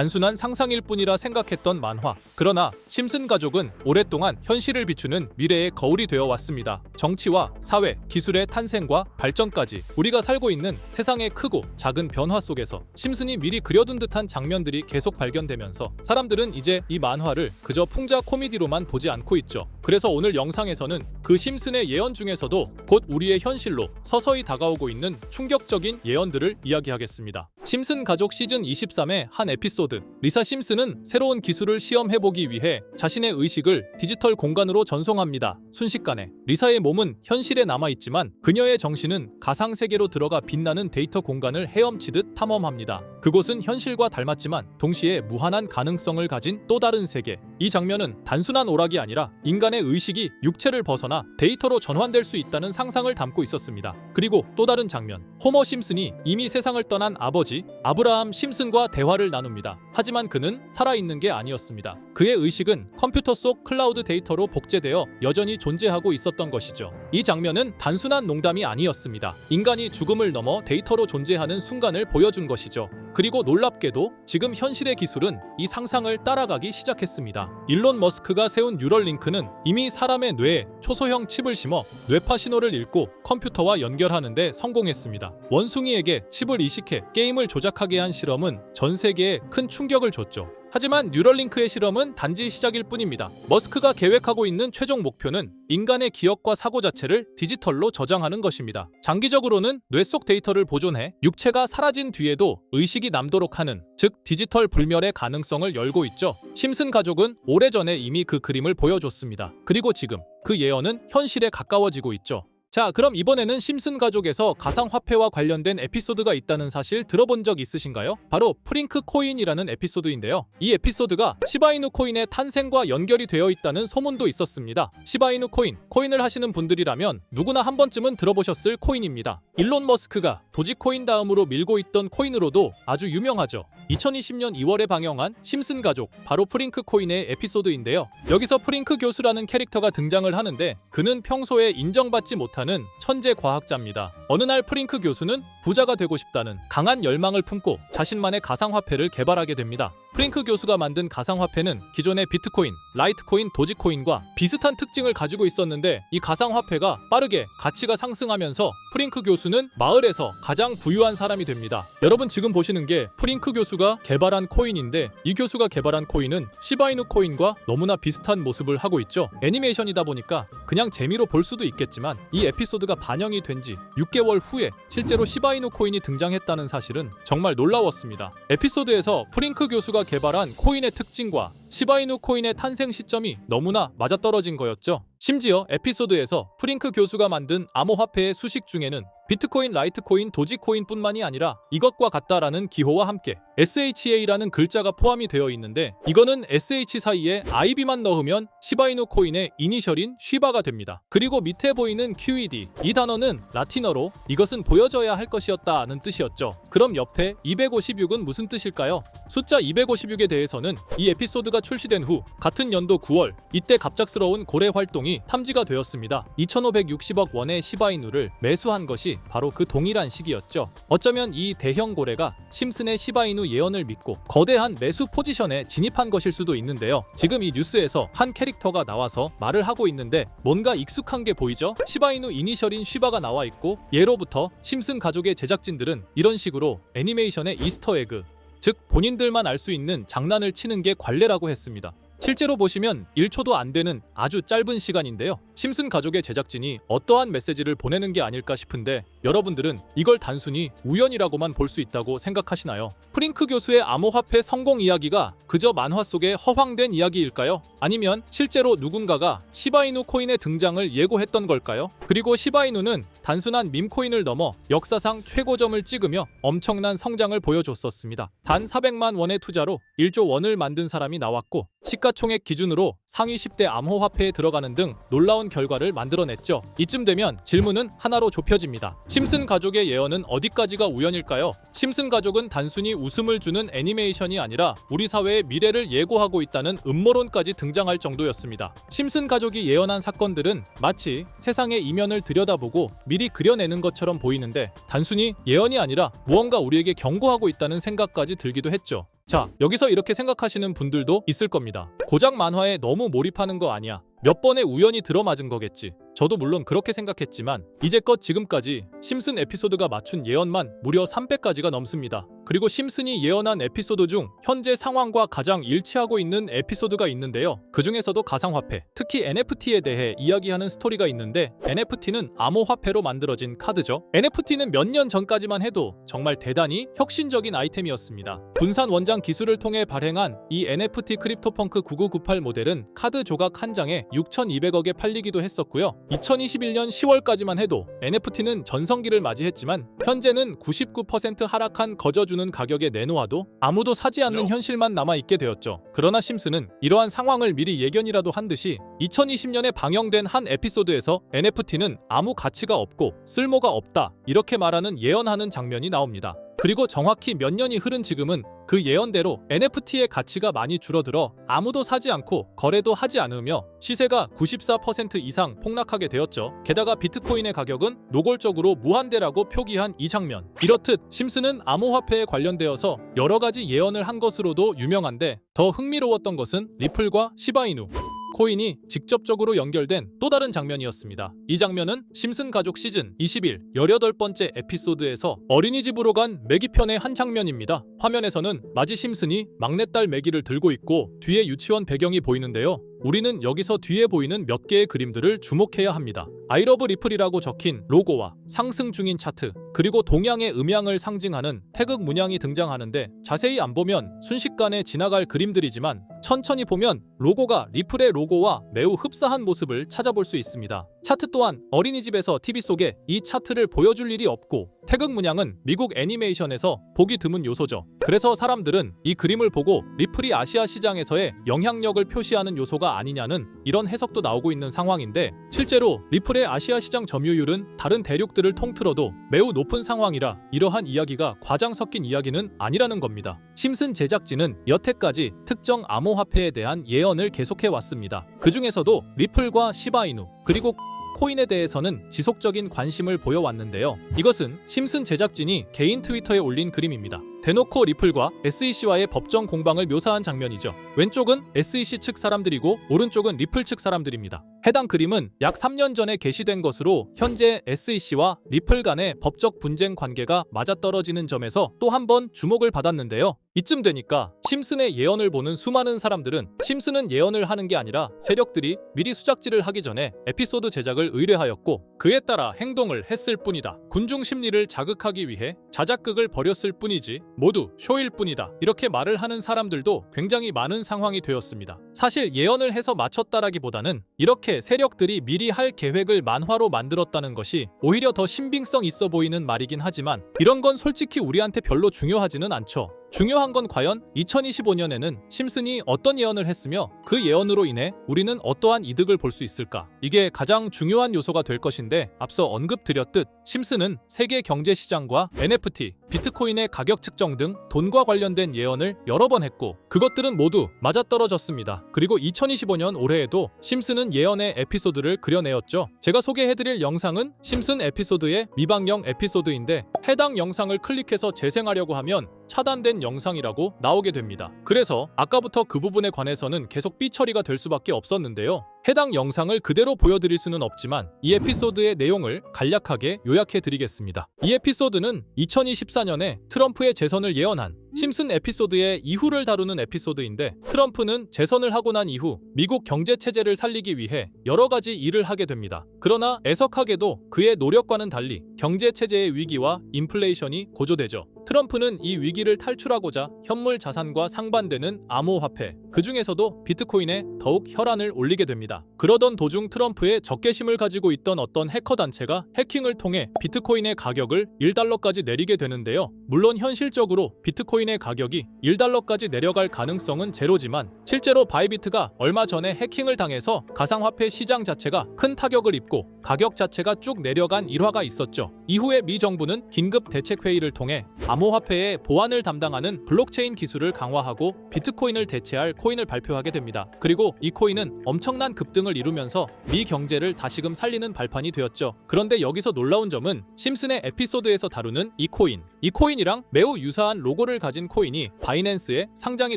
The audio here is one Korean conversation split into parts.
단순한 상상일 뿐이라 생각했던 만화. 그러나 심슨 가족은 오랫동안 현실을 비추는 미래의 거울이 되어 왔습니다. 정치와 사회, 기술의 탄생과 발전까지 우리가 살고 있는 세상의 크고 작은 변화 속에서 심슨이 미리 그려둔 듯한 장면들이 계속 발견되면서 사람들은 이제 이 만화를 그저 풍자 코미디로만 보지 않고 있죠. 그래서 오늘 영상에서는 그 심슨의 예언 중에서도 곧 우리의 현실로 서서히 다가오고 있는 충격적인 예언들을 이야기하겠습니다. 심슨 가족 시즌 23의 한 에피소드. 리사 심슨은 새로운 기술을 시험해보기 위해 자신의 의식을 디지털 공간으로 전송합니다. 순식간에 리사의 몸은 현실에 남아있지만 그녀의 정신은 가상세계로 들어가 빛나는 데이터 공간을 헤엄치듯 탐험합니다. 그곳은 현실과 닮았지만 동시에 무한한 가능성을 가진 또 다른 세계. 이 장면은 단순한 오락이 아니라 인간의 의식이 육체를 벗어나 데이터로 전환될 수 있다는 상상을 담고 있었습니다. 그리고 또 다른 장면. 호머 심슨이 이미 세상을 떠난 아버지 아브라함 심슨과 대화를 나눕니다. 하지만 그는 살아있는 게 아니었습니다. 그의 의식은 컴퓨터 속 클라우드 데이터로 복제되어 여전히 존재하고 있었던 것이죠. 이 장면은 단순한 농담이 아니었습니다. 인간이 죽음을 넘어 데이터로 존재하는 순간을 보여준 것이죠. 그리고 놀랍게도 지금 현실의 기술은 이 상상을 따라가기 시작했습니다. 일론 머스크가 세운 뉴럴링크는 이미 사람의 뇌에 초소형 칩을 심어 뇌파 신호를 읽고 컴퓨터와 연결하는 데 성공했습니다. 원숭이에게 칩을 이식해 게임을 조작하게 한 실험은 전 세계에 큰 충격을 줬죠. 하지만 뉴럴링크의 실험은 단지 시작일 뿐입니다. 머스크가 계획하고 있는 최종 목표는 인간의 기억과 사고 자체를 디지털로 저장하는 것입니다. 장기적으로는 뇌 속 데이터를 보존해 육체가 사라진 뒤에도 의식이 남도록 하는, 즉 디지털 불멸의 가능성을 열고 있죠. 심슨 가족은 오래전에 이미 그 그림을 보여줬습니다. 그리고 지금 그 예언은 현실에 가까워지고 있죠. 자, 그럼 이번에는 심슨 가족에서 가상화폐와 관련된 에피소드가 있다는 사실 들어본 적 있으신가요? 바로 프링크 코인이라는 에피소드인데요. 이 에피소드가 시바이누 코인의 탄생과 연결이 되어 있다는 소문도 있었습니다. 시바이누 코인을 하시는 분들이라면 누구나 한 번쯤은 들어보셨을 코인입니다. 일론 머스크가 도지코인 다음으로 밀고 있던 코인으로도 아주 유명하죠. 2020년 2월에 방영한 심슨 가족, 바로 프링크 코인의 에피소드인데요. 여기서 프링크 교수라는 캐릭터가 등장을 하는데 그는 평소에 인정받지 못하는 천재 과학자입니다. 어느 날 프링크 교수는 부자가 되고 싶다는 강한 열망을 품고 자신만의 가상화폐를 개발하게 됩니다. 프링크 교수가 만든 가상화폐는 기존의 비트코인, 라이트코인, 도지코인과 비슷한 특징을 가지고 있었는데 이 가상화폐가 빠르게 가치가 상승하면서 프링크 교수는 마을에서 가장 부유한 사람이 됩니다. 여러분 지금 보시는 게 프링크 교수가 개발한 코인인데 이 교수가 개발한 코인은 시바이누 코인과 너무나 비슷한 모습을 하고 있죠. 애니메이션이다 보니까 그냥 재미로 볼 수도 있겠지만 이 에피소드가 반영이 된 지 6개월 후에 실제로 시바이누 코인이 등장했다는 사실은 정말 놀라웠습니다. 에피소드에서 프링크 교수가 개발한 코인의 특징과 시바이누 코인의 탄생 시점이 너무나 맞아떨어진 거였죠. 심지어 에피소드에서 프링크 교수가 만든 암호화폐의 수식 중에는 비트코인, 라이트코인, 도지코인뿐만이 아니라 이것과 같다라는 기호와 함께 SHA라는 글자가 포함이 되어 있는데 이거는 SH 사이에 IB만 넣으면 시바이누 코인의 이니셜인 쉬바가 됩니다. 그리고 밑에 보이는 QED, 이 단어는 라틴어로 이것은 보여져야 할 것이었다는 뜻이었죠. 그럼 옆에 256은 무슨 뜻일까요? 숫자 256에 대해서는 이 에피소드가 출시된 후 같은 연도 9월, 이때 갑작스러운 고래 활동이 탐지가 되었습니다. 2560억 원의 시바이누를 매수한 것이 바로 그 동일한 시기였죠. 어쩌면 이 대형 고래가 심슨의 시바이누 예언을 믿고 거대한 매수 포지션에 진입한 것일 수도 있는데요. 지금 이 뉴스에서 한 캐릭터가 나와서 말을 하고 있는데 뭔가 익숙한 게 보이죠? 시바이누 이니셜인 쉬바가 나와 있고 예로부터 심슨 가족의 제작진들은 이런 식으로 애니메이션의 이스터에그, 즉 본인들만 알 수 있는 장난을 치는 게 관례라고 했습니다. 실제로 보시면 1초도 안 되는 아주 짧은 시간인데요. 심슨 가족의 제작진이 어떠한 메시지를 보내는 게 아닐까 싶은데 여러분들은 이걸 단순히 우연이라고만 볼 수 있다고 생각하시나요? 프링크 교수의 암호화폐 성공 이야기가 그저 만화 속의 허황된 이야기일까요? 아니면 실제로 누군가가 시바이누 코인의 등장을 예고했던 걸까요? 그리고 시바이누는 단순한 밈코인을 넘어 역사상 최고점을 찍으며 엄청난 성장을 보여줬었습니다. 단 400만 원의 투자로 1조 원을 만든 사람이 나왔고 시가총액 기준으로 상위 10대 암호화폐에 들어가는 등 놀라운 결과를 만들어냈죠. 이쯤 되면 질문은 하나로 좁혀집니다. 심슨 가족의 예언은 어디까지가 우연일까요? 심슨 가족은 단순히 웃음을 주는 애니메이션이 아니라 우리 사회의 미래를 예고하고 있다는 음모론까지 등장할 정도였습니다. 심슨 가족이 예언한 사건들은 마치 세상의 이면을 들여다보고 미리 그려내는 것처럼 보이는데 단순히 예언이 아니라 무언가 우리에게 경고하고 있다는 생각까지 들기도 했죠. 자, 여기서 이렇게 생각하시는 분들도 있을 겁니다. 고작 만화에 너무 몰입하는 거 아니야? 몇 번의 우연히 들어맞은 거겠지. 저도 물론 그렇게 생각했지만 이제껏 지금까지 심슨 에피소드가 맞춘 예언만 무려 300가지가 넘습니다. 그리고 심슨이 예언한 에피소드 중 현재 상황과 가장 일치하고 있는 에피소드가 있는데요. 그 중에서도 가상화폐, 특히 NFT에 대해 이야기하는 스토리가 있는데, NFT는 암호화폐로 만들어진 카드죠. NFT는 몇 년 전까지만 해도 정말 대단히 혁신적인 아이템이었습니다. 분산 원장 기술을 통해 발행한 이 NFT 크립토펑크 9998 모델은 카드 조각 한 장에 6,200억에 팔리기도 했었고요. 2021년 10월까지만 해도 NFT는 전성기를 맞이했지만 현재는 99% 하락한 거저주는 가격에 내놓아도 아무도 사지 않는 현실만 남아있게 되었죠. 그러나 심슨은 이러한 상황을 미리 예견이라도 한 듯이 2020년에 방영된 한 에피소드에서 NFT는 아무 가치가 없고 쓸모가 없다, 이렇게 말하는 예언하는 장면이 나옵니다. 그리고 정확히 몇 년이 흐른 지금은 그 예언대로 NFT의 가치가 많이 줄어들어 아무도 사지 않고 거래도 하지 않으며 시세가 94% 이상 폭락하게 되었죠. 게다가 비트코인의 가격은 노골적으로 무한대라고 표기한 이 장면. 이렇듯 심슨은 암호화폐에 관련되어서 여러 가지 예언을 한 것으로도 유명한데, 더 흥미로웠던 것은 리플과 시바이누 코인이 직접적으로 연결된 또 다른 장면이었습니다. 이 장면은 심슨 가족 시즌 21 18번째 에피소드에서 어린이집으로 간 매기 편의 한 장면입니다. 화면에서는 마지 심슨이 막내딸 매기를 들고 있고 뒤에 유치원 배경이 보이는데요. 우리는 여기서 뒤에 보이는 몇 개의 그림들을 주목해야 합니다. I love 리플이라고 적힌 로고와 상승 중인 차트, 그리고 동양의 음양을 상징하는 태극 문양이 등장하는데, 자세히 안 보면 순식간에 지나갈 그림들이지만 천천히 보면 로고가 리플의 로고와 매우 흡사한 모습을 찾아볼 수 있습니다. 차트 또한 어린이집에서 TV 속에 이 차트를 보여줄 일이 없고, 태극 문양은 미국 애니메이션에서 보기 드문 요소죠. 그래서 사람들은 이 그림을 보고 리플이 아시아 시장에서의 영향력을 표시하는 요소가 아니냐는 이런 해석도 나오고 있는 상황인데, 실제로 리플의 아시아 시장 점유율은 다른 대륙들을 통틀어도 매우 높은 상황이라 이러한 이야기가 과장 섞인 이야기는 아니라는 겁니다. 심슨 제작진은 여태까지 특정 암호화폐에 대한 예언을 계속해 왔습니다. 그 중에서도 리플과 시바이누 그리고 코인에 대해서는 지속적인 관심을 보여왔는데요. 이것은 심슨 제작진이 개인 트위터에 올린 그림입니다. 대놓고 리플과 SEC와의 법정 공방을 묘사한 장면이죠. 왼쪽은 SEC 측 사람들이고 오른쪽은 리플 측 사람들입니다. 해당 그림은 약 3년 전에 게시된 것으로 현재 SEC와 리플 간의 법적 분쟁 관계가 맞아떨어지는 점에서 또 한 번 주목을 받았는데요. 이쯤 되니까 심슨의 예언을 보는 수많은 사람들은 심슨은 예언을 하는 게 아니라 세력들이 미리 수작질을 하기 전에 에피소드 제작을 의뢰하였고 그에 따라 행동을 했을 뿐이다. 군중 심리를 자극하기 위해 자작극을 벌였을 뿐이지 모두 쇼일 뿐이다. 이렇게 말을 하는 사람들도 굉장히 많은 상황이 되었습니다. 사실 예언을 해서 맞췄다라기보다는 이렇게 세력들이 미리 할 계획을 만화로 만들었다는 것이 오히려 더 신빙성 있어 보이는 말이긴 하지만, 이런 건 솔직히 우리한테 별로 중요하지는 않죠. 중요한 건 과연 2025년에는 심슨이 어떤 예언을 했으며 그 예언으로 인해 우리는 어떠한 이득을 볼 수 있을까? 이게 가장 중요한 요소가 될 것인데, 앞서 언급드렸듯 심슨은 세계 경제 시장과 NFT, 비트코인의 가격 측정 등 돈과 관련된 예언을 여러 번 했고 그것들은 모두 맞아떨어졌습니다. 그리고 2025년 올해에도 심슨은 예언의 에피소드를 그려내었죠. 제가 소개해드릴 영상은 심슨 에피소드의 미방영 에피소드인데, 해당 영상을 클릭해서 재생하려고 하면 차단된 영상이라고 나오게 됩니다. 그래서 아까부터 그 부분에 관해서는 계속 삐처리가 될 수밖에 없었는데요. 해당 영상을 그대로 보여드릴 수는 없지만 이 에피소드의 내용을 간략하게 요약해드리겠습니다. 이 에피소드는 2024년에 트럼프의 재선을 예언한 심슨 에피소드의 이후를 다루는 에피소드인데, 트럼프는 재선을 하고 난 이후 미국 경제 체제를 살리기 위해 여러 가지 일을 하게 됩니다. 그러나 애석하게도 그의 노력과는 달리 경제 체제의 위기와 인플레이션이 고조되죠. 트럼프는 이 위기를 탈출하고자 현물 자산과 상반되는 암호화폐, 그 중에서도 비트코인에 더욱 혈안을 올리게 됩니다. 그러던 도중 트럼프의 적개심을 가지고 있던 어떤 해커 단체가 해킹을 통해 비트코인의 가격을 1달러까지 내리게 되는데요. 물론 현실적으로 비트코인의 가격이 1달러까지 내려갈 가능성은 제로지만, 실제로 바이비트가 얼마 전에 해킹을 당해서 가상화폐 시장 자체가 큰 타격을 입고 가격 자체가 쭉 내려간 일화가 있었죠. 이후에 미 정부는 긴급 대책회의를 통해 암호화폐의 보안을 담당하는 블록체인 기술을 강화하고 비트코인을 대체할 코인을 발표하게 됩니다. 그리고 이 코인은 엄청난 급등을 이루면서 미 경제를 다시금 살리는 발판이 되었죠. 그런데 여기서 놀라운 점은 심슨의 에피소드에서 다루는 이 코인, 이 코인이랑 매우 유사한 로고를 가진 코인이 바이낸스에 상장이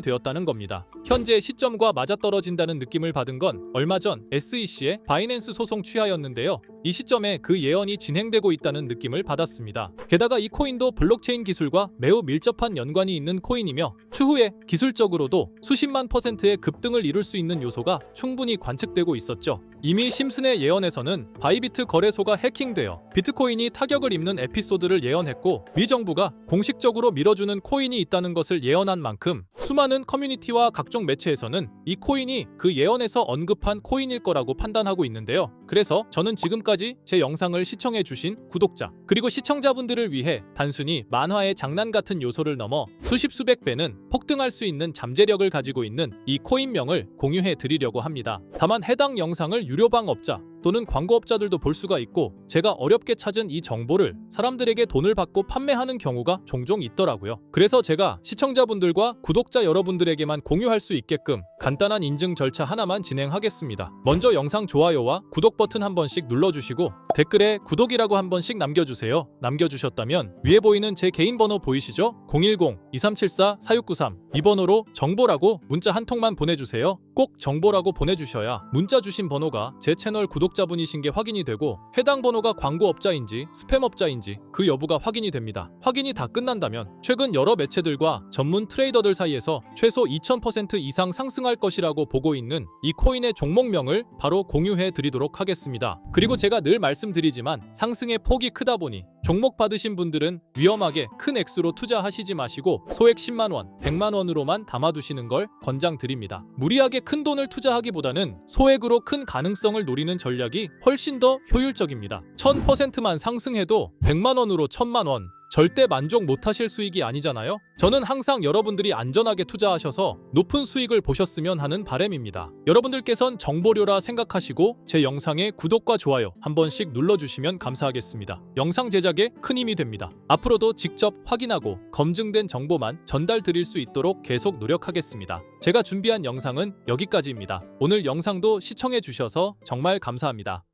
되었다는 겁니다. 현재 시점과 맞아떨어진다는 느낌을 받은 건 얼마 전 SEC의 바이낸스 소송 취하였는데요. 이 시점에 그 예언이 진행되고 있다는 느낌을 받았습니다. 게다가 이 코인도 블록체인 기술과 매우 밀접한 연관이 있는 코인이며 추후에 기술적으로도 수십만 %의 급등을 이룰 수 있는 요소가 충분히 관측되고 있었죠. 이미 심슨의 예언에서는 바이비트 거래소가 해킹되어 비트코인이 타격을 입는 에피소드를 예언했고 미 정부가 공식적으로 밀어주는 코인이 있다는 것을 예언한 만큼 수많은 커뮤니티와 각종 매체에서는 이 코인이 그 예언에서 언급한 코인일 거라고 판단하고 있는데요. 그래서 저는 지금까지 제 영상을 시청해주신 구독자 그리고 시청자분들을 위해 단순히 만화의 장난 같은 요소를 넘어 수십 수백 배는 폭등할 수 있는 잠재력을 가지고 있는 이 코인명을 공유해 드리려고 합니다. 다만 해당 영상을 유료방업자 또는 광고업자들도 볼 수가 있고 제가 어렵게 찾은 이 정보를 사람들에게 돈을 받고 판매하는 경우가 종종 있더라고요. 그래서 제가 시청자분들과 구독자 여러분들에게만 공유할 수 있게끔 간단한 인증 절차 하나만 진행하겠습니다. 먼저 영상 좋아요와 구독 버튼 한 번씩 눌러주시고 댓글에 구독이라고 한 번씩 남겨주세요. 남겨주셨다면 위에 보이는 제 개인 번호 보이시죠? 010-2374-4693 이 번호로 정보라고 문자 한 통만 보내주세요. 꼭 정보라고 보내주셔야 문자 주신 번호가 제 채널 구독자분이신 게 확인이 되고 해당 번호가 광고업자인지 스팸업자인지 그 여부가 확인이 됩니다. 확인이 다 끝난다면 최근 여러 매체들과 전문 트레이더들 사이에서 최소 2000% 이상 상승할 것이라고 보고 있는 이 코인의 종목명을 바로 공유해 드리도록 하겠습니다. 그리고 제가 늘 말씀드리지만 상승의 폭이 크다 보니 종목 받으신 분들은 위험하게 큰 액수로 투자하시지 마시고 소액 10만원, 100만원으로만 담아두시는 걸 권장드립니다. 무리하게 큰 돈을 투자하기보다는 소액으로 큰 가능성을 노리는 전략이 훨씬 더 효율적입니다. 1000%만 상승해도 100만원으로 1000만원 절대 만족 못하실 수익이 아니잖아요. 저는 항상 여러분들이 안전하게 투자하셔서 높은 수익을 보셨으면 하는 바람입니다. 여러분들께선 정보료라 생각하시고 제 영상에 구독과 좋아요 한 번씩 눌러주시면 감사하겠습니다. 영상 제작에 큰 힘이 됩니다. 앞으로도 직접 확인하고 검증된 정보만 전달 드릴 수 있도록 계속 노력하겠습니다. 제가 준비한 영상은 여기까지입니다. 오늘 영상도 시청해 주셔서 정말 감사합니다.